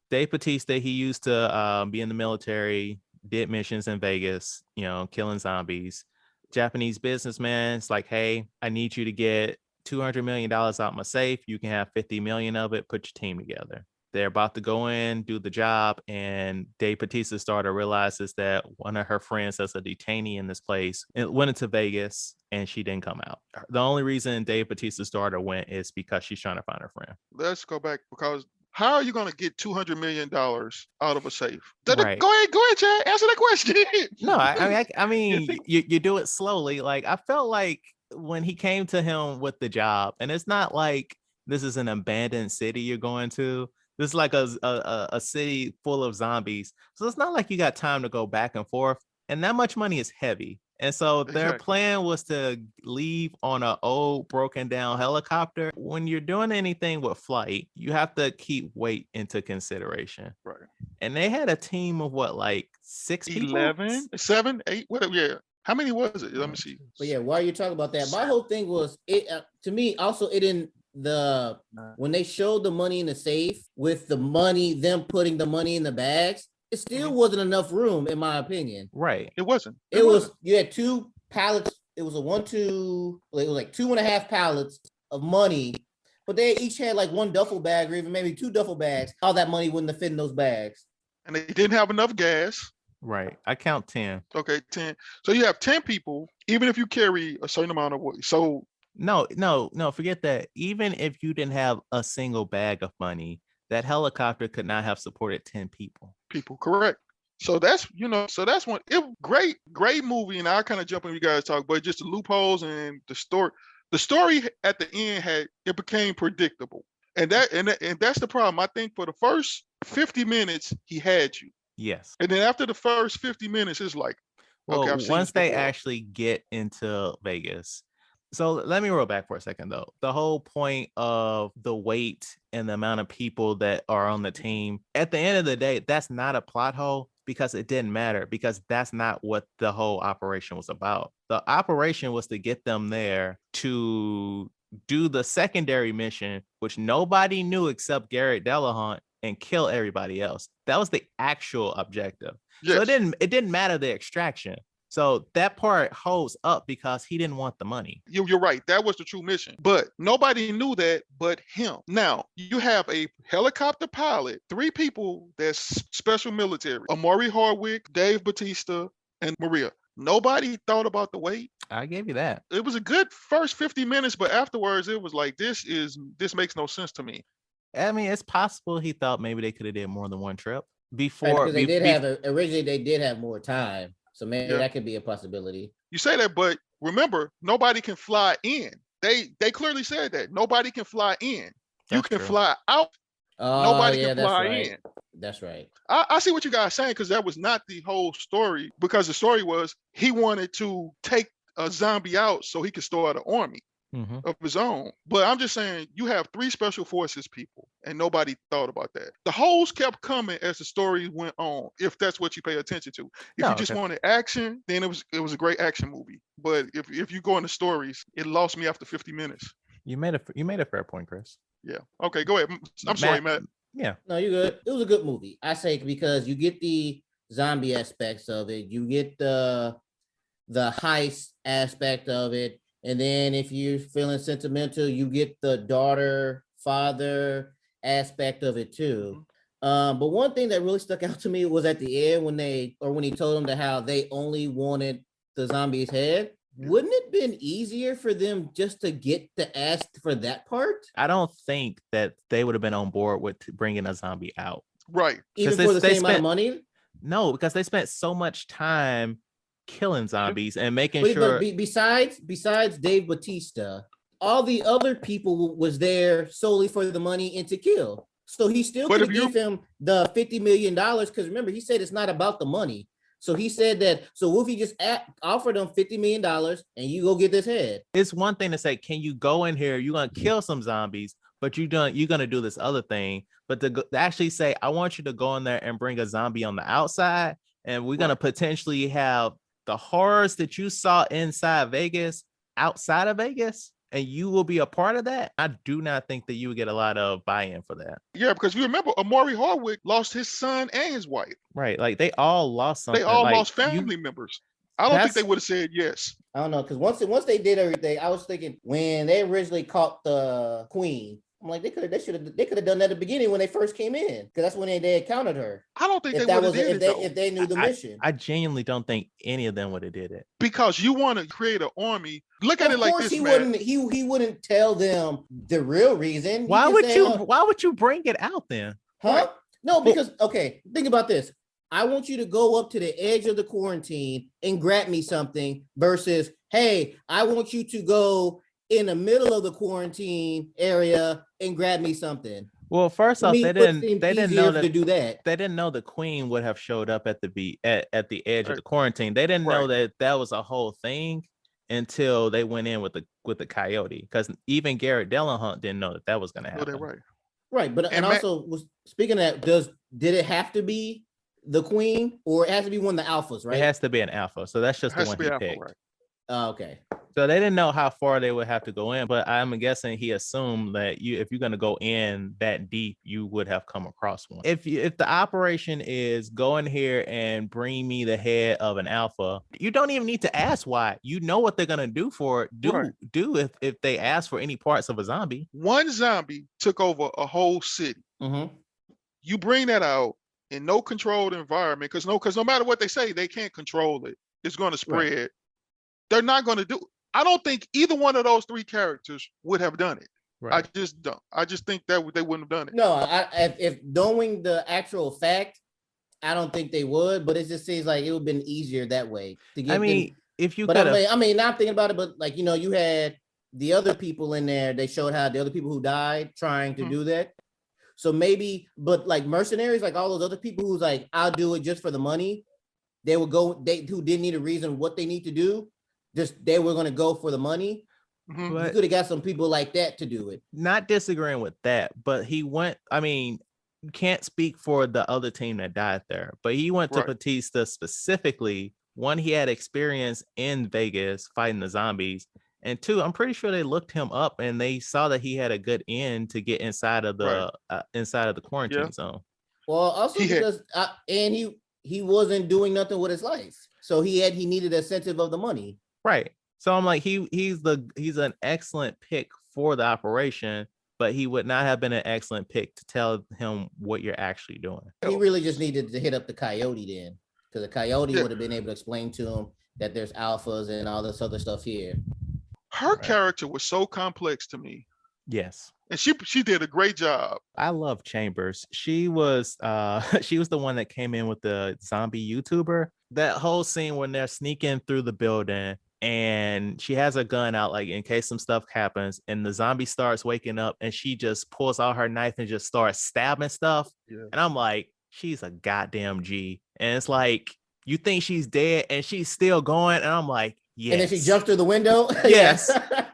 Dave Bautista. He used to be in the military, did missions in Vegas, killing zombies. Japanese businessman. It's like, hey, I need you to get $200 million out my safe. You can have 50 million of it. Put your team together. They're about to go in, do the job, and Dave Bautista's daughter realizes that one of her friends that's a detainee in this place went into Vegas, and she didn't come out. The only reason Dave Bautista's daughter went is because she's trying to find her friend. Let's go back, because how are you going to get $200 million out of a safe? Right. Go ahead, Chad. Answer that question. No, I mean, you do it slowly. Like, I felt like when he came to him with the job, and it's not like this is an abandoned city you're going to. This is like a city full of zombies. So it's not like you got time to go back and forth. And that much money is heavy. And so their plan was to leave on an old broken down helicopter. When you're doing anything with flight, you have to keep weight into consideration. Right. And they had a team of like 6 people? 11, 7, 8, whatever. Yeah. How many was it? Let me see. But yeah, while you're talking about that, my whole thing was to me also it didn't when they showed the money in the safe with them putting the money in the bags, it still wasn't enough room, in my opinion. Right. It wasn't. You had 2 pallets. It was it was like 2.5 pallets of money, but they each had like 1 duffel bag or even maybe 2 duffel bags. All that money wouldn't have fit in those bags. And they didn't have enough gas. Right. I count 10. Okay, 10. So you have 10 people, even if you carry a certain amount of weight. So No, forget that. Even if you didn't have a single bag of money, that helicopter could not have supported 10 people. Correct. So that's one great movie. And I'll kind of jump in, you guys talk, but just the loopholes and the story. The story at the end became predictable. And that's the problem. I think for the first 50 minutes, he had you. Yes. And then after the first 50 minutes, it's like, well, okay, once they actually get into Vegas. So let me roll back for a second, though. The whole point of the weight and the amount of people that are on the team, at the end of the day, that's not a plot hole because it didn't matter, because that's not what the whole operation was about. The operation was to get them there to do the secondary mission, which nobody knew except Garrett Delahunt, and kill everybody else. That was the actual objective. Yes. So it didn't matter the extraction. So that part holds up because he didn't want the money. You're right. That was the true mission. But nobody knew that but him. Now, you have a helicopter pilot, 3 people that's special military. Amari Hardwick, Dave Bautista, and Maria. Nobody thought about the weight. I gave you that. It was a good first 50 minutes, but afterwards it was like, this makes no sense to me. I mean, it's possible he thought maybe they could have did more than one trip before. Right, originally they did have more time. So maybe that could be a possibility. You say that, but remember, nobody can fly in. They clearly said that. Nobody can fly in. You can fly out Oh, Nobody can yeah, that's fly right. in. That's right. I see what you guys are saying, because that was not the whole story. Because the story was he wanted to take a zombie out so he could start an army of his own. But I'm just saying, you have 3 special forces people, and nobody thought about that. The holes kept coming as the story went on, if that's what you pay attention to. If you just wanted action, then it was a great action movie. But if you go into stories, it lost me after 50 minutes. You made a fair point, Chris. Yeah. Okay, go ahead. I'm sorry, Matt. Yeah. No, you're good. It was a good movie. I say, because you get the zombie aspects of it, you get the heist aspect of it, and then if you're feeling sentimental, you get the daughter father aspect of it too. But one thing that really stuck out to me was at the end when he told them how they only wanted the zombie's head. Wouldn't it have been easier for them just to get to ask for that part? I don't think that they would have been on board with bringing a zombie out. Right. Even for the same amount of money? No, because they spent so much time killing zombies and making But besides Dave Bautista, all the other people was there solely for the money and to kill. So he still could give him the $50 million, because remember, he said it's not about the money. So he said that, so what if he just offered them $50 million and you go get this head? It's one thing to say, can you go in here, you're going to kill some zombies, but you're going to do this other thing. But to actually say, I want you to go in there and bring a zombie on the outside, and we're going to potentially have the horrors that you saw inside Vegas, outside of Vegas, and you will be a part of that. I do not think that you would get a lot of buy-in for that. Yeah, because you remember, Amari Hardwick lost his son and his wife. Right. Like, they all lost something. They all lost family members. I don't think they would have said yes. I don't know, because once they did everything, I was thinking when they originally caught the queen, I'm like, they could have done that at the beginning when they first came in, because that's when they encountered her. I don't think they would have did it, if they knew the mission. I genuinely don't think any of them would have did it, because you want to create an army. Look at it like this, man. He wouldn't tell them the real reason. Why would you bring it out then? Huh? Right. No, because think about this. I want you to go up to the edge of the quarantine and grab me something, versus, hey, I want you to go in the middle of the quarantine area and grab me something. Well, first off, they didn't know to do that. They didn't know the queen would have showed up at the edge of the quarantine. They didn't know that was a whole thing until they went in with the coyote, because even Garrett Delahunt didn't know that was going to happen. Right. But and also, speaking of that, did it have to be the queen, or it has to be one of the alphas? Right, it has to be an alpha. So that's just the one he picked. Right. Okay. So they didn't know how far they would have to go in, but I'm guessing he assumed that if you're going to go in that deep, you would have come across one. If the operation is go in here and bring me the head of an alpha, you don't even need to ask why. You know what they're going to do for it. If they ask for any parts of a zombie. One zombie took over a whole city. Mm-hmm. You bring that out in no controlled environment, because no matter what they say, they can't control it. It's going to spread. Right. They're not going to do. I don't think either one of those 3 characters would have done it. Right. I just don't. I just think that they wouldn't have done it. No, if knowing the actual fact, I don't think they would. But it just seems like it would have been easier that way to get. If you. But I mean, not thinking about it, but like, you had the other people in there. They showed how the other people who died trying to do that. So maybe, but like mercenaries, like all those other people who's like, I'll do it just for the money. They would go. Who didn't need a reason what they need to do. Just they were going to go for the money. Mm-hmm. You could have got some people like that to do it. Not disagreeing with that, but he went. I mean, you can't speak for the other team that died there, but he went to Bautista specifically. 1, he had experience in Vegas fighting the zombies, and 2, I'm pretty sure they looked him up and they saw that he had a good end to get inside of the quarantine zone. Well, also because he wasn't doing nothing with his life, so he needed a incentive of the money. Right. So I'm like, he's an excellent pick for the operation, but he would not have been an excellent pick to tell him what you're actually doing. He really just needed to hit up the coyote then, because the coyote would have been able to explain to him that there's alphas and all this other stuff here. Her character was so complex to me. Yes. And she did a great job. I love Chambers. She was the one that came in with the zombie YouTuber. That whole scene when they're sneaking through the building and she has a gun out, like in case some stuff happens, and the zombie starts waking up, and she just pulls out her knife and just starts stabbing stuff. Yeah. And I'm like, she's a goddamn G. And it's like, you think she's dead and she's still going. And I'm like, yes. And then she jumped through the window. Yes.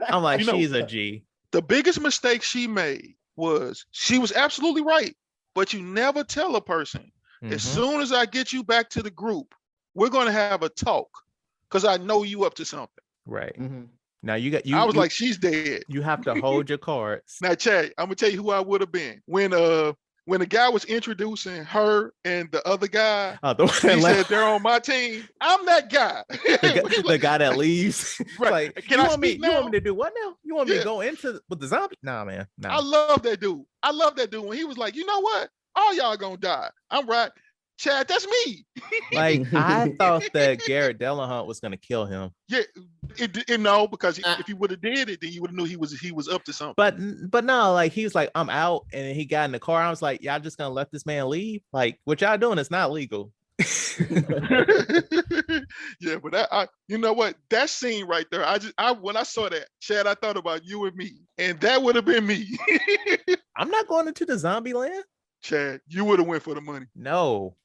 I'm like, You know, she's a G. The biggest mistake she made was she was absolutely right, but you never tell a person, as soon as I get you back to the group, we're going to have a talk because I know you up to something. Right. Mm-hmm. Now you got, I was like, she's dead. You have to hold your cards. Now, Chad, I'm going to tell you who I would have been. When the guy was introducing her and the other guy, he said they're on my team. I'm that guy. the guy that leaves. Right. Like, Can I speak now? You want me to do what now? You want me to go into with the zombie? Nah, man. Nah. I love that dude. I love that dude when he was like, you know what? All y'all gonna die. I'm right. Chad, that's me. Like, I thought that Garrett Delahunt was gonna kill him. Yeah, no, because if he would have did it, then you would have knew he was up to something. But no, like he was like, I'm out, and he got in the car. I was like, y'all just gonna let this man leave? Like, what y'all doing is not legal. Yeah, but you know what? That scene right there, when I saw that, Chad, I thought about you and me, and that would have been me. I'm not going into the zombie land. Chad, you would have went for the money. No.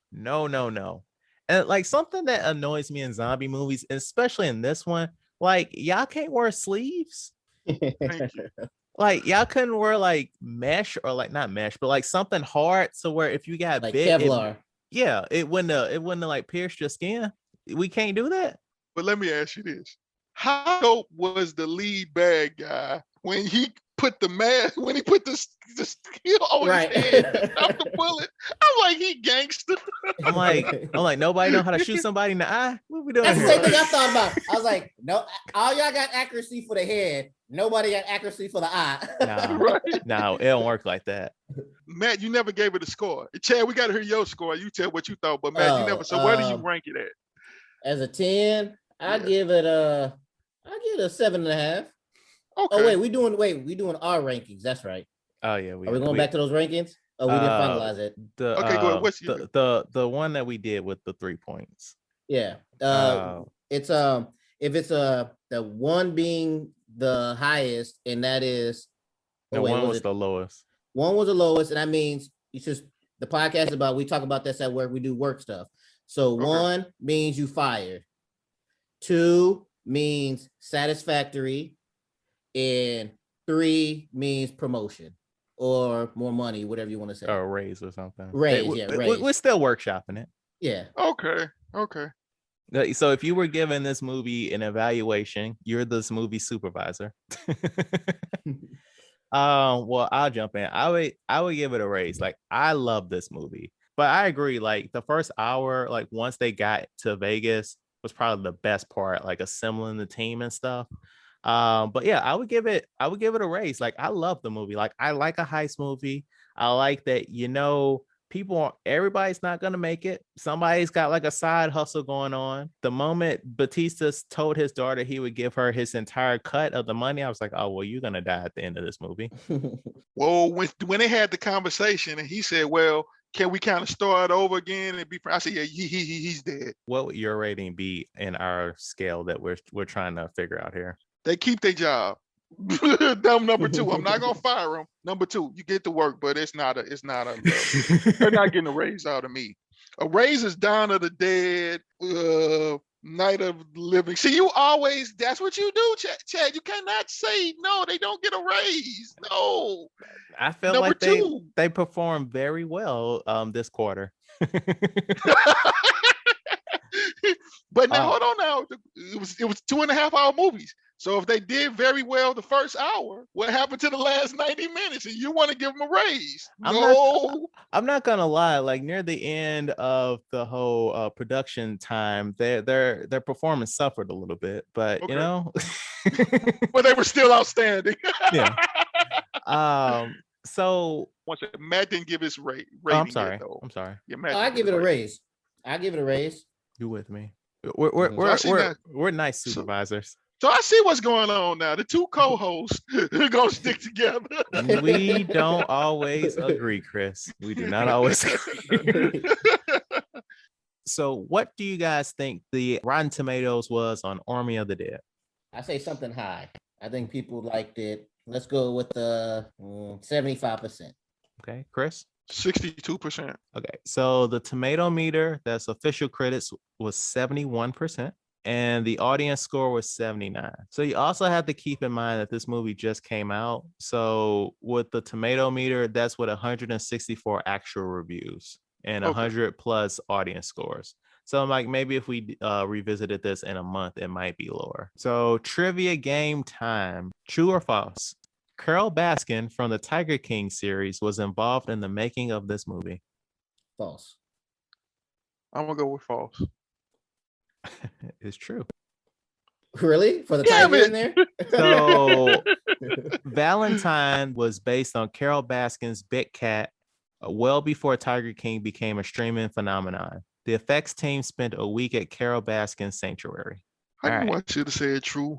And like something that annoys me in zombie movies, especially in this one, like y'all can't wear sleeves. Thank you. Like y'all couldn't wear like mesh or like not mesh, but like something hard so where if you got like bit, Kevlar. it wouldn't like pierce your skin. We can't do that. But let me ask you this: how dope was the lead bad guy when he put the mask, when he put the skill on his head, stop the bullet? I'm like, he gangster. I'm like, nobody know how to shoot somebody in the eye. What we doing? That's the same thing I thought about. I was like, no, all y'all got accuracy for the head. Nobody got accuracy for the eye. No, it don't work like that. Matt, you never gave it a score. Chad, we got to hear your score. You tell what you thought, but Matt, you never. So where do you rank it at? As a 10, I give it a 7.5. Okay. Oh wait, we doing our rankings. That's right. Oh yeah, are we going back to those rankings? Oh, we didn't finalize it. Okay, go ahead. What's the one that we did with the 3 points? Yeah. It's if it's the one being the highest, and that is one was the lowest. One was the lowest, and that means it's just the podcast about we talk about this at work. We do work stuff. So 1 means you fired. 2 means satisfactory. And 3 means promotion or more money, whatever you want to say. Or a raise or something. Raise. We're still workshopping it. Yeah. Okay. So if you were given this movie an evaluation, you're this movie supervisor. Well, I'll jump in. I would give it a raise. Like, I love this movie. But I agree, like the first hour, like once they got to Vegas was probably the best part, like assembling the team and stuff. But yeah, I would give it a raise. Like, I love the movie. Like, I like a heist movie. I like that, everybody's not gonna make it. Somebody's got like a side hustle going on. The moment Batista told his daughter he would give her his entire cut of the money, I was like, oh well, you're gonna die at the end of this movie. Well, when they had the conversation and he said, well, can we kind of start over again and be? I said, yeah, he's dead. What would your rating be in our scale that we're trying to figure out here? They keep their job. Number 2, I'm not gonna fire them. Number 2, you get to work, but it's not a. They're not getting a raise out of me. A raise is Dawn of the Dead, Night of the Living. See, that's what you do, Chad. You cannot say no. They don't get a raise. No. I feel like they performed very well this quarter. But now hold on now. It was 2.5 hour movies. So if they did very well the first hour, what happened to the last 90 minutes? And you want to give them a raise? I'm not gonna lie. Like near the end of the whole production time, their performance suffered a little bit, but but they were still outstanding. Yeah. So Matt didn't give his rating. I'm sorry. Yet, though. I'm sorry. Yeah, Matt I give it a raise. I give it a raise. You with me? We're nice supervisors. So I see what's going on now. The 2 co-hosts are gonna stick together. We don't always agree, Chris. We do not always agree. So what do you guys think the Rotten Tomatoes was on Army of the Dead? I say something high. I think people liked it. Let's go with the 75%. Okay, Chris? 62%. Okay, so the tomato meter, that's official critics, was 71%, and the audience score was 79. So you also have to keep in mind that this movie just came out. So with the tomato meter, that's with 164 actual reviews and 100 plus audience scores. So I'm like, maybe if we revisited this in a month, it might be lower. So trivia game time. True or false? Carol Baskin from the Tiger King series was involved in the making of this movie. False. I'm gonna go with false. It's true. Really? For the tiger in there? So Valentine was based on Carol Baskin's Big Cat well before Tiger King became a streaming phenomenon. The effects team spent a week at Carol Baskin's sanctuary. I knew I should have said true.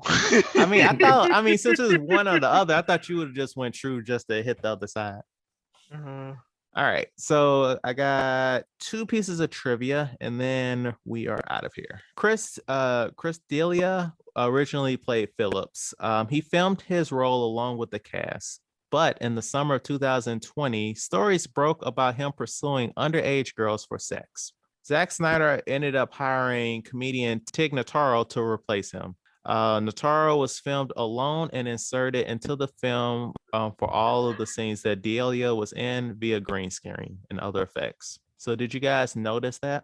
I mean, since it was one or the other, I thought you would have just went true just to hit the other side. All right. So I got 2 pieces of trivia and then we are out of here. Chris D'Elia originally played Phillips. He filmed his role along with the cast. But in the summer of 2020, stories broke about him pursuing underage girls for sex. Zack Snyder ended up hiring comedian Tig Notaro to replace him. Notaro was filmed alone and inserted into the film for all of the scenes that D'Elia was in via green screen and other effects. So did you guys notice that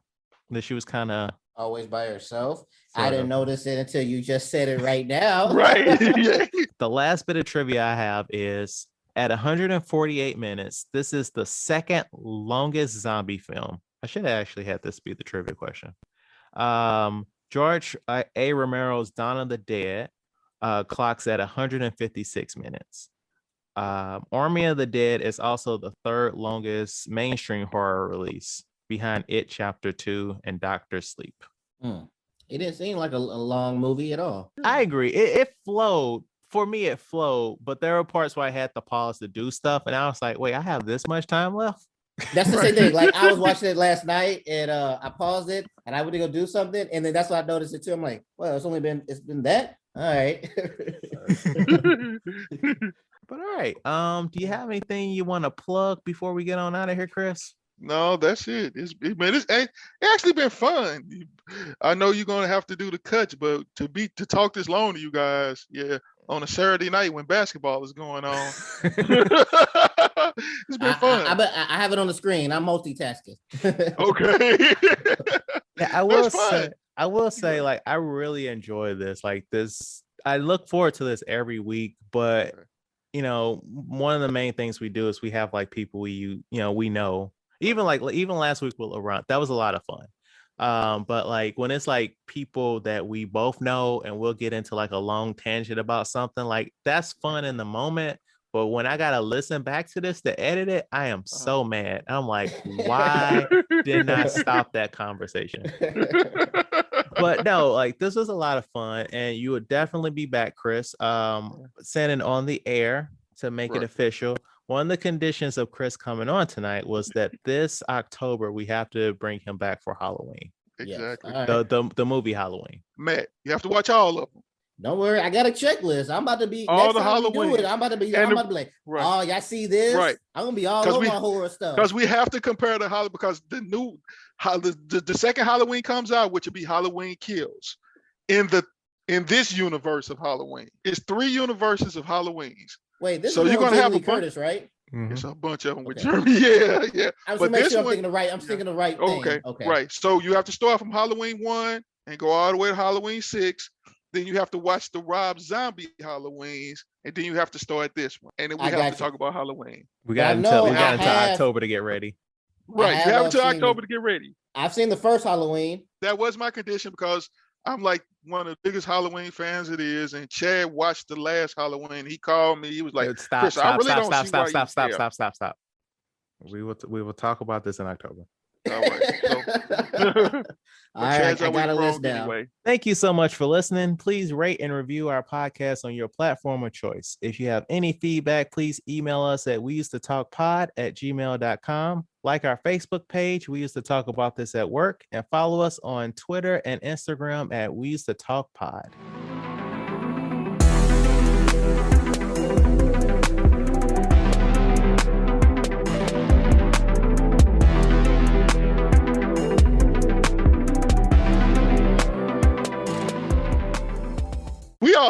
she was kind of always by herself? I didn't notice it until you just said it right now. Right. Yeah. The last bit of trivia I have is at 148 minutes, this is the second longest zombie film. I should have actually had this be the trivia question. George A. Romero's Dawn of the Dead clocks at 156 minutes. Army of the Dead is also the third longest mainstream horror release behind It Chapter 2 and Doctor Sleep. It didn't seem like a long movie at all. I agree. It flowed. For me, it flowed, but there were parts where I had to pause to do stuff. And I was like, wait, I have this much time left? That's the same thing. Like I was watching it last night and I paused it and I went to go do something. And then that's why I noticed it too. I'm like, well, it's been that. All right. But all right. Do you have anything you want to plug before we get on out of here, Chris? No, that's it. It's actually been fun. I know you're gonna have to do the cuts, but to talk this long to you guys, yeah, on a Saturday night when basketball is going on, it's been fun. I have it on the screen. I'm multitasking. Okay. Yeah, I will say, like, I really enjoy this. Like this, I look forward to this every week. But you know, one of the main things we do is we have like people we know. Even last week with Laurent, that was a lot of fun. But like when it's like people that we both know and we'll get into like a long tangent about something, like that's fun in the moment. But when I gotta listen back to this to edit it, I am so mad. I'm like, why didn't I stop that conversation? But no, like this was a lot of fun, and you would definitely be back, Chris. Sending on the air to make it official. One of the conditions of Chris coming on tonight was that this October we have to bring him back for Halloween. Exactly. Yes. The movie Halloween. Matt, you have to watch all of them. Don't worry, I got a checklist. I'm about to be all the Halloween. I'm about to be like, oh, y'all see this? Right. I'm gonna be all over my horror stuff. Because we have to compare the Halloween, because the second Halloween comes out, which would be Halloween Kills. In this universe of Halloween, it's 3 universes of Halloweens. Wait, this so is you're gonna have a Curtis, right? Mm-hmm. It's a bunch of them with Jeremy. Yeah. I'm thinking the right thing. Okay. Right. So you have to start from Halloween 1 and go all the way to Halloween 6. Then you have to watch the Rob Zombie Halloweens, and then you have to start this one. And then we have to talk about Halloween. We got until October to get ready. Right. You have until October to get ready. I've seen the first Halloween. That was my condition because I'm like one of the biggest Halloween fans it is. And Chad watched the last Halloween. He called me. He was like, stop. We will talk about this in October. All right. All right, I got a list down. Anyway. Thank you so much for listening. Please rate and review our podcast on your platform of choice. If you have any feedback, please email us at weusedtotalkpod@gmail.com. Like our Facebook page, We Used to Talk About This at Work, and follow us on Twitter and Instagram at We Used to Talk Pod.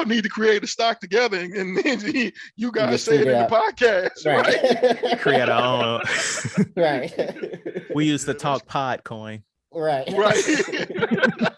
y'all need to create a stock together, and then you guys just say it in figure the podcast, right? Create our own. Right. We use the talk pod coin. Right. Right.